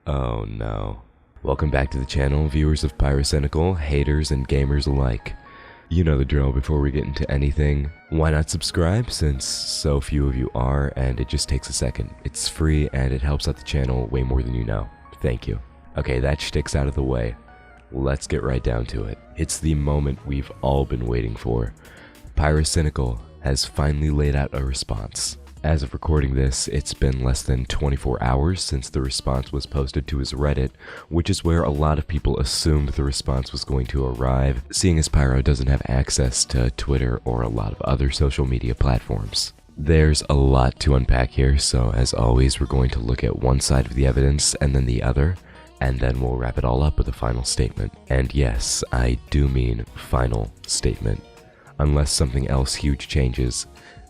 Oh no. Welcome back to the channel, viewers of Pyrocynical, haters and gamers alike. You know the drill. Before we get into anything, why not subscribe since so few of you are, and it just takes a second. It's free and it helps out the channel way more than you know. Thank you. Okay, that shtick's out of the way. Let's get right down to it. It's the moment we've all been waiting for. Pyrocynical has finally laid out a response. As of recording this, it's been less than 24 hours since the response was posted to his Reddit, which is where a lot of people assumed the response was going to arrive, seeing as Pyro doesn't have access to Twitter or a lot of other social media platforms. There's a lot to unpack here, so as always, we're going to look at one side of the evidence and then the other, and then we'll wrap it all up with a final statement. And yes, I do mean final statement. Unless something else huge changes,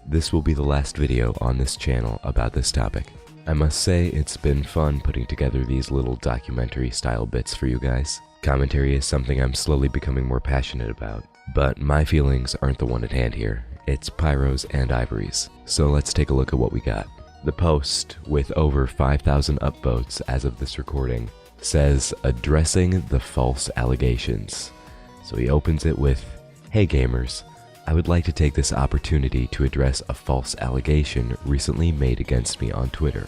this will be the last video on this channel about this topic. I must say it's been fun putting together these little documentary style bits for you guys. Commentary is something I'm slowly becoming more passionate about, but my feelings aren't the one at hand here. It's Pyro's and Ivory's. So let's take a look at what we got. The post, with over 5,000 upvotes as of this recording, says addressing the false allegations. So he opens it with, "Hey gamers, I would like to take this opportunity to address a false allegation recently made against me on Twitter.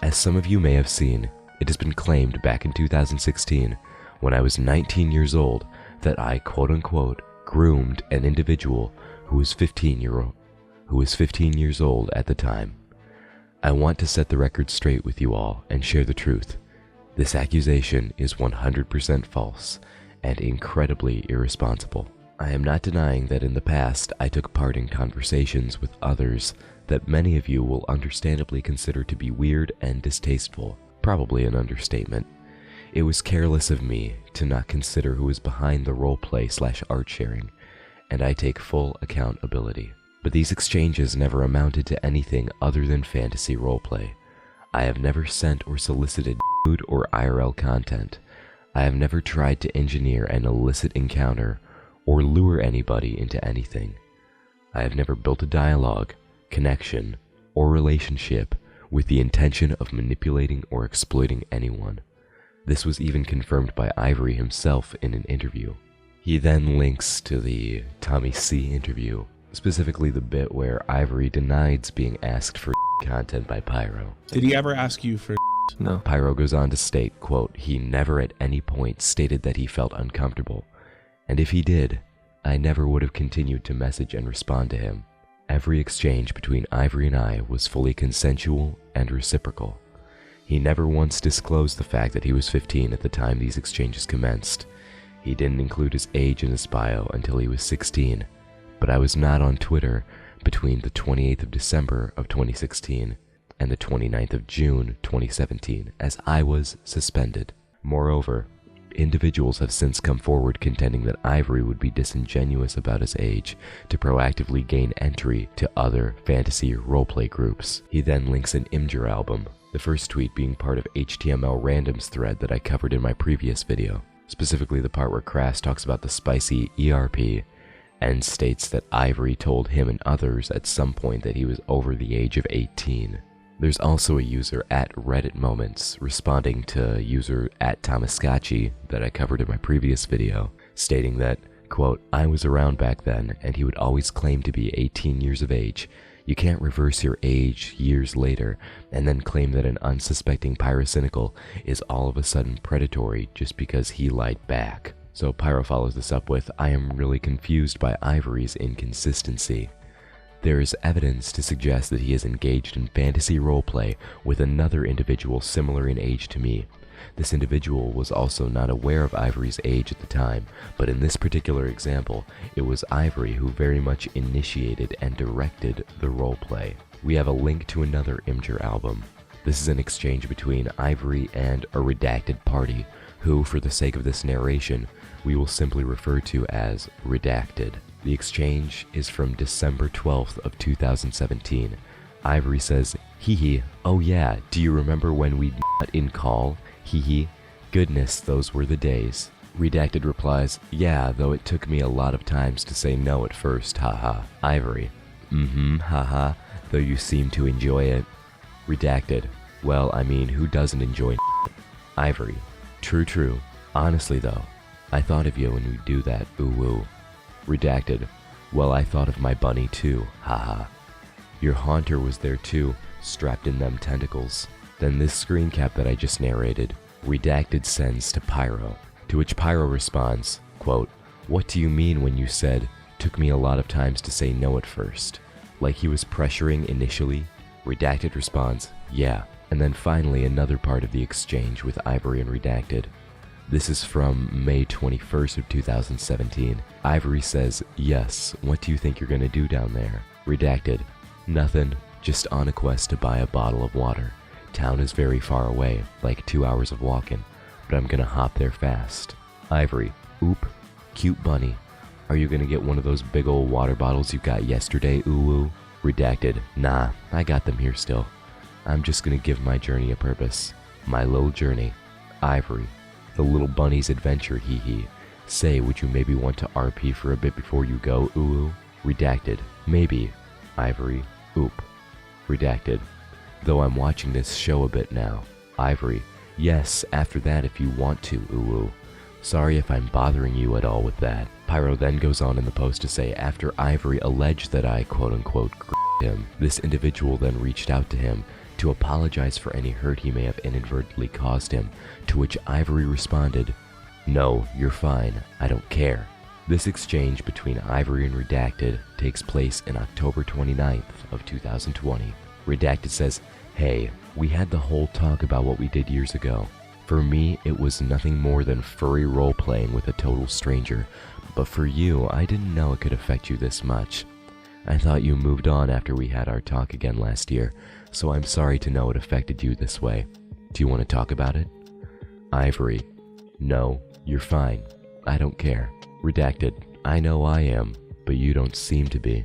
As some of you may have seen, it has been claimed back in 2016, when I was 19 years old, that I quote-unquote groomed an individual who was 15 years old at the time. I want to set the record straight with you all and share the truth. This accusation is 100% false and incredibly irresponsible. I am not denying that in the past I took part in conversations with others that many of you will understandably consider to be weird and distasteful, probably an understatement. It was careless of me to not consider who was behind the roleplay/art sharing, and I take full accountability. But these exchanges never amounted to anything other than fantasy roleplay. I have never sent or solicited nude or IRL content. I have never tried to engineer an illicit encounter or lure anybody into anything. I have never built a dialogue, connection, or relationship with the intention of manipulating or exploiting anyone. This was even confirmed by Ivory himself in an interview." He then links to the Tommy C interview, specifically the bit where Ivory denies being asked for content by Pyro. Did he ever ask you for? No. Pyro goes on to state, quote, "He never at any point stated that he felt uncomfortable. And if he did, I never would have continued to message and respond to him. Every exchange between Ivory and I was fully consensual and reciprocal. He never once disclosed the fact that he was 15 at the time these exchanges commenced. He didn't include his age in his bio until he was 16, but I was not on Twitter between the 28th of December of 2016 and the 29th of June 2017, as I was suspended. Moreover, individuals have since come forward contending that Ivory would be disingenuous about his age to proactively gain entry to other fantasy roleplay groups." He then links an Imgur album, the first tweet being part of HTML randoms thread that I covered in my previous video, specifically the part where Crass talks about the spicy ERP and states that Ivory told him and others at some point that he was over the age of 18. There's also a user at Reddit Moments responding to user at Tomascacci that I covered in my previous video, stating that, quote, "I was around back then and he would always claim to be 18 years of age. You can't reverse your age years later and then claim that an unsuspecting Pyrocynical is all of a sudden predatory just because he lied back." So Pyro follows this up with, "I am really confused by Ivory's inconsistency. There is evidence to suggest that he is engaged in fantasy roleplay with another individual similar in age to me. This individual was also not aware of Ivory's age at the time, but in this particular example, it was Ivory who very much initiated and directed the roleplay." We have a link to another Imgur album. This is an exchange between Ivory and a redacted party, who, for the sake of this narration, we will simply refer to as Redacted. The exchange is from December 12th of 2017. Ivory says, "Hee hee, oh yeah, do you remember when we nut in call? Hee hee, goodness, those were the days." Redacted replies, "Yeah, though it took me a lot of times to say no at first, haha." Ivory, haha, though you seem to enjoy it." Redacted, Well, I mean, who doesn't enjoy Ivory? True. Honestly though, I thought of you when we do that, ooh woo. Redacted. Well, I thought of my bunny too, haha. Your haunter was there too, strapped in them tentacles. Then this screen cap that I just narrated, Redacted sends to Pyro, to which Pyro responds, quote, "What do you mean when you said, took me a lot of times to say no at first?" Like he was pressuring initially? Redacted responds, "Yeah." And then finally another part of the exchange with Ivory and Redacted. This is from May 21st of 2017. Ivory says, "Yes, what do you think you're gonna do down there?" Redacted, "Nothing, just on a quest to buy a bottle of water. Town is very far away, like 2 hours of walking, but I'm gonna hop there fast." Ivory, "Oop, cute bunny. Are you gonna get one of those big old water bottles you got yesterday, ooh?" Redacted, "Nah, I got them here still. I'm just gonna give my journey a purpose. My little journey." Ivory, "The little bunny's adventure, hee hee. Say, would you maybe want to RP for a bit before you go, ooh?" Redacted, "Maybe." Ivory, "Oop." Redacted, "Though I'm watching this show a bit now." Ivory, "Yes, after that if you want to, ooh. Sorry if I'm bothering you at all with that." Pyro then goes on in the post to say, after Ivory alleged that I quote-unquote him, this individual then reached out to him to apologize for any hurt he may have inadvertently caused him, to which Ivory responded, "No, you're fine, I don't care." This exchange between Ivory and Redacted takes place in October 29th of 2020. Redacted says, "Hey, we had the whole talk about what we did years ago. For me, it was nothing more than furry role-playing with a total stranger, but for you, I didn't know it could affect you this much. I thought you moved on after we had our talk again last year, so I'm sorry to know it affected you this way. Do you want to talk about it?" Ivory, "No, you're fine. I don't care." Redacted, "I know I am, but you don't seem to be.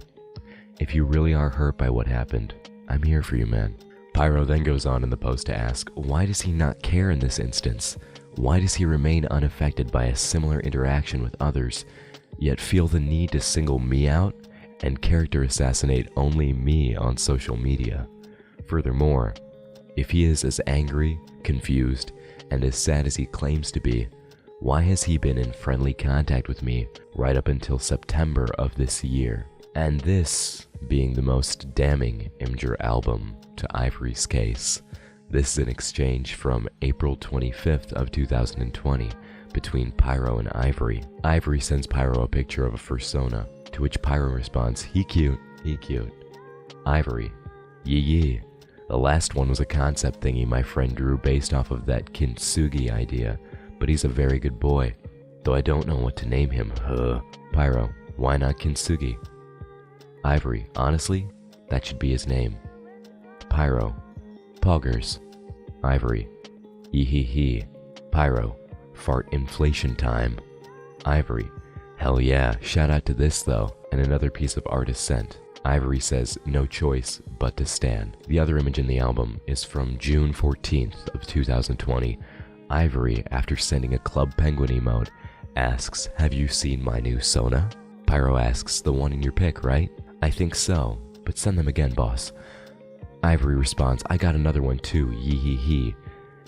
If you really are hurt by what happened, I'm here for you, man." Pyro then goes on in the post to ask, why does he not care in this instance? Why does he remain unaffected by a similar interaction with others, yet feel the need to single me out and character assassinate only me on social media? Furthermore, if he is as angry, confused, and as sad as he claims to be, why has he been in friendly contact with me right up until September of this year? And this being the most damning Imgur album to Ivory's case. This is an exchange from April 25th of 2020 between Pyro and Ivory. Ivory sends Pyro a picture of a fursona, to which Pyro responds, "He cute, he cute." Ivory, "Yee. The last one was a concept thingy my friend drew based off of that kintsugi idea, but he's a very good boy, though I don't know what to name him, huh." Pyro, "Why not kintsugi?" Ivory, "Honestly, that should be his name." Pyro, "Poggers." Ivory, "Hee. Pyro, "Fart inflation time." Ivory, "Hell yeah, shout out to this though." And another piece of art is sent. Ivory says, "No choice but to stan." The other image in the album is from June 14th of 2020. Ivory, after sending a Club Penguin emote, asks, "Have you seen my new Sona?" Pyro asks, "The one in your pic, right?" "I think so, but send them again, boss." Ivory responds, "I got another one too, yee,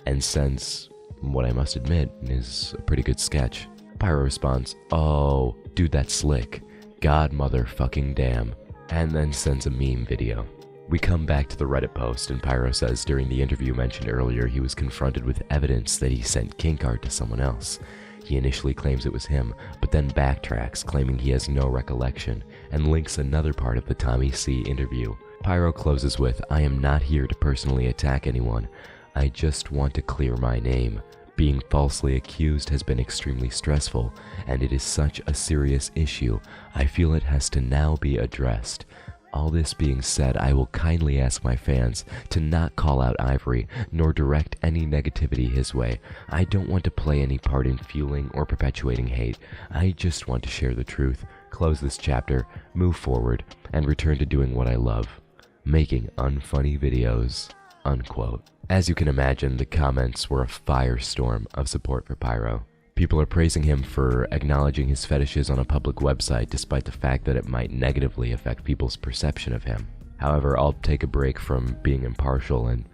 and sends what I must admit is a pretty good sketch. Pyro responds, "Oh, dude, that's slick. God motherfucking damn," and then sends a meme video. We come back to the Reddit post, and Pyro says during the interview mentioned earlier he was confronted with evidence that he sent kink art to someone else. He initially claims it was him, but then backtracks, claiming he has no recollection, and links another part of the Tommy C interview. Pyro closes with, "I am not here to personally attack anyone. I just want to clear my name. Being falsely accused has been extremely stressful, and it is such a serious issue. I feel it has to now be addressed. All this being said, I will kindly ask my fans to not call out Ivory, nor direct any negativity his way. I don't want to play any part in fueling or perpetuating hate. I just want to share the truth, close this chapter, move forward, and return to doing what I love, making unfunny videos." Unquote. As you can imagine, the comments were a firestorm of support for Pyro. People are praising him for acknowledging his fetishes on a public website despite the fact that it might negatively affect people's perception of him. However, I'll take a break from being impartial and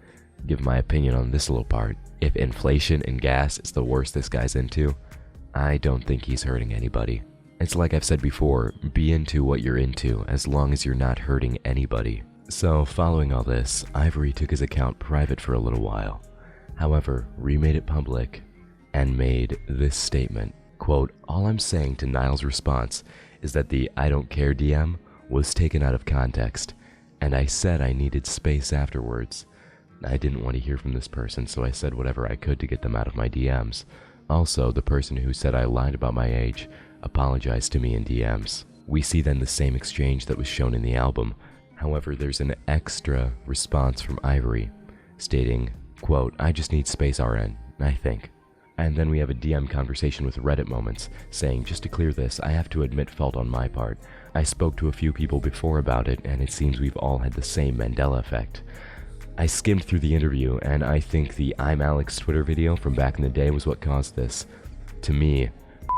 give my opinion on this little part. If inflation and gas is the worst this guy's into, I don't think he's hurting anybody. It's like I've said before, be into what you're into as long as you're not hurting anybody. So following all this, Ivory took his account private for a little while. However, remade it public and made this statement, quote, "All I'm saying to Niall's response is that the I don't care DM was taken out of context, and I said I needed space afterwards. I didn't want to hear from this person, so I said whatever I could to get them out of my DMs. Also, the person who said I lied about my age apologized to me in DMs." We see then the same exchange that was shown in the album. However, there's an extra response from Ivory stating, quote, "I just need space RN, I think." And then we have a DM conversation with Reddit Moments saying, "Just to clear this, I have to admit fault on my part. I spoke to a few people before about it, and it seems we've all had the same Mandela effect. I skimmed through the interview, and I think the I'm Alex Twitter video from back in the day was what caused this. To me,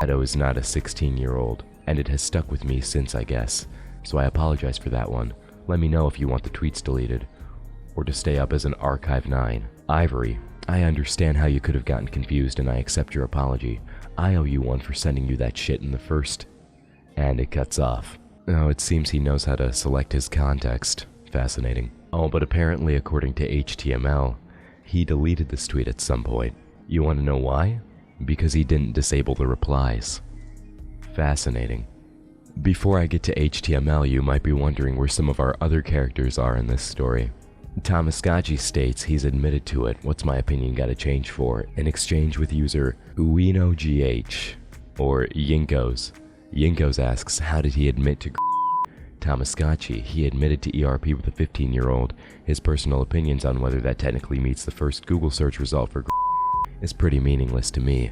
Edo is not a 16-year-old, and it has stuck with me since, I guess. So I apologize for that one. Let me know if you want the tweets deleted, or to stay up as an Archive 9. Ivory, I understand how you could have gotten confused, and I accept your apology. I owe you one for sending you that shit in the first." And it cuts off. Oh, it seems he knows how to select his context. Fascinating. Oh, but apparently, according to HTML, he deleted this tweet at some point. You want to know why? Because he didn't disable the replies. Fascinating. Before I get to HTML, you might be wondering where some of our other characters are in this story. Tomascacci states he's admitted to it. What's my opinion gotta change for? An exchange with user UinoGH, or Yinkos. Yinkos asks, how did he admit to Tomascacci? He admitted to ERP with a 15-year-old. His personal opinions on whether that technically meets the first Google search result for is pretty meaningless to me.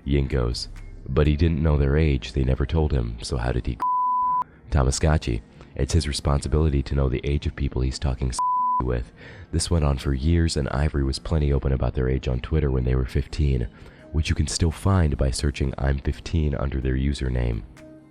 Yinkos. But he didn't know their age, they never told him, so how did he Tomascacci. It's his responsibility to know the age of people he's talking with. This went on for years, and Ivory was plenty open about their age on Twitter when they were 15, which you can still find by searching I'm 15 under their username.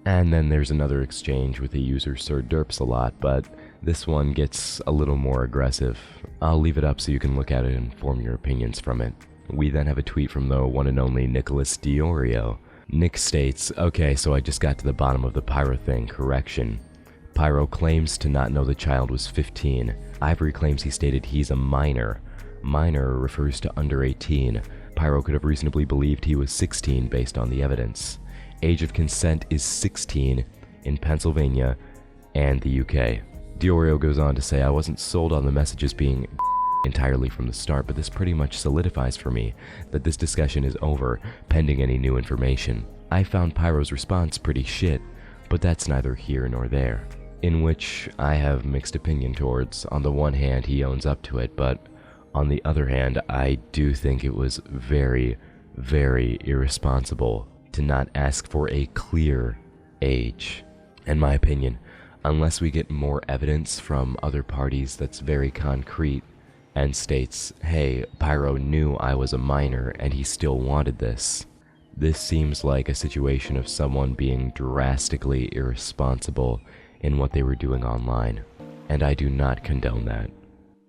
And then there's another exchange with the user Sir Derps a lot, but this one gets a little more aggressive. I'll leave it up so you can look at it and form your opinions from it. We then have a tweet from the one and only Nicholas Diorio. Nick states, okay, so I just got to the bottom of the Pyro thing, correction. Pyro claims to not know the child was 15. Ivory claims he stated he's a minor. Minor refers to under 18. Pyro could have reasonably believed he was 16 based on the evidence. Age of consent is 16 in Pennsylvania and the UK. Diorio goes on to say, I wasn't sold on the messages being entirely from the start, but this pretty much solidifies for me that this discussion is over, pending any new information. I found Pyro's response pretty shit, but that's neither here nor there. In which I have mixed opinion towards. On the one hand, he owns up to it, but on the other hand, I do think it was very, very irresponsible to not ask for a clear age. In my opinion, unless we get more evidence from other parties that's very concrete and states, hey, Pyro knew I was a minor and he still wanted this. This seems like a situation of someone being drastically irresponsible in what they were doing online, and I do not condone that.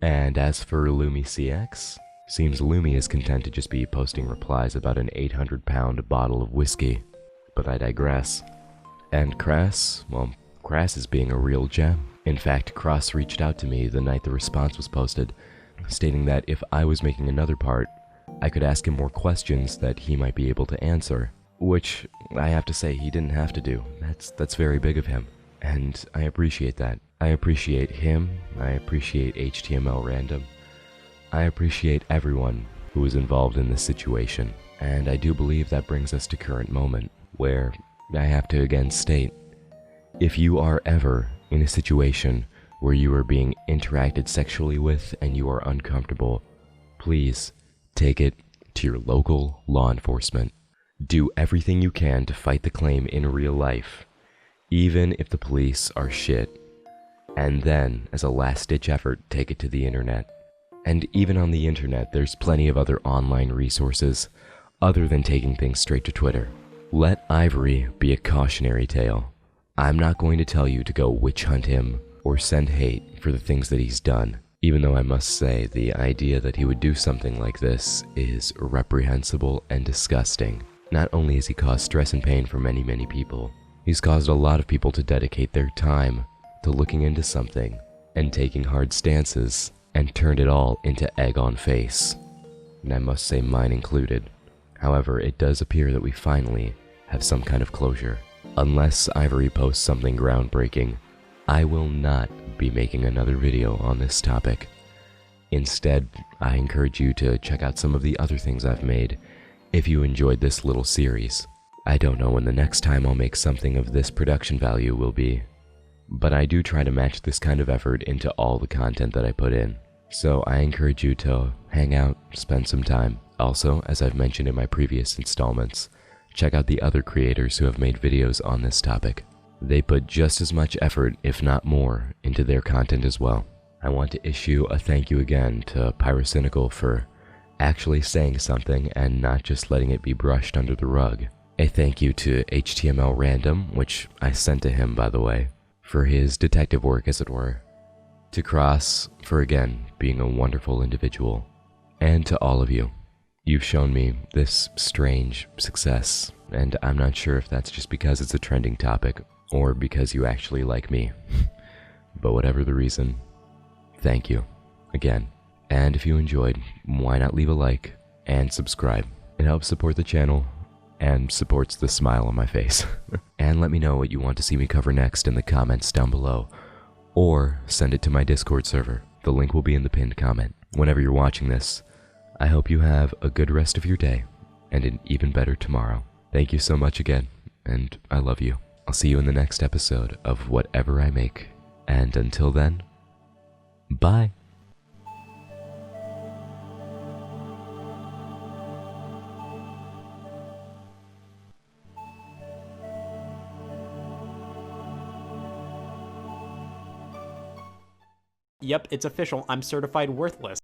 And as for Lumi CX, seems Lumi is content to just be posting replies about an 800-pound bottle of whiskey, but I digress. And Crass, well, Crass is being a real gem. In fact, Cross reached out to me the night the response was posted, stating that if I was making another part, I could ask him more questions that he might be able to answer, which I have to say he didn't have to do. That's very big of him. And I appreciate that. I appreciate him, I appreciate HTML Random, I appreciate everyone who is involved in this situation. And I do believe that brings us to current moment, where I have to again state, if you are ever in a situation where you are being interacted sexually with and you are uncomfortable, please take it to your local law enforcement. Do everything you can to fight the claim in real life, even if the police are shit. And then, as a last-ditch effort, take it to the internet. And even on the internet, there's plenty of other online resources, other than taking things straight to Twitter. Let Ivory be a cautionary tale. I'm not going to tell you to go witch hunt him or send hate for the things that he's done. Even though I must say the idea that he would do something like this is reprehensible and disgusting. Not only has he caused stress and pain for many, many people, he's caused a lot of people to dedicate their time to looking into something and taking hard stances and turned it all into egg on face. And I must say mine included. However, it does appear that we finally have some kind of closure. Unless Ivory posts something groundbreaking, I will not be making another video on this topic. Instead, I encourage you to check out some of the other things I've made if you enjoyed this little series. I don't know when the next time I'll make something of this production value will be, but I do try to match this kind of effort into all the content that I put in. So I encourage you to hang out, spend some time. Also, as I've mentioned in my previous installments, check out the other creators who have made videos on this topic. They put just as much effort, if not more, into their content as well. I want to issue a thank you again to Pyrocynical for actually saying something and not just letting it be brushed under the rug. A thank you to HTML Random, which I sent to him by the way, for his detective work as it were. To Cross for again being a wonderful individual. And to all of you. You've shown me this strange success, and I'm not sure if that's just because it's a trending topic or because you actually like me. But whatever the reason, thank you again. And if you enjoyed, why not leave a like and subscribe? It helps support the channel and supports the smile on my face. And let me know what you want to see me cover next in the comments down below, or send it to my Discord server. The link will be in the pinned comment. Whenever you're watching this, I hope you have a good rest of your day and an even better tomorrow. Thank you so much again, and I love you. I'll see you in the next episode of whatever I make. And until then, bye. Yep, it's official. I'm certified worthless.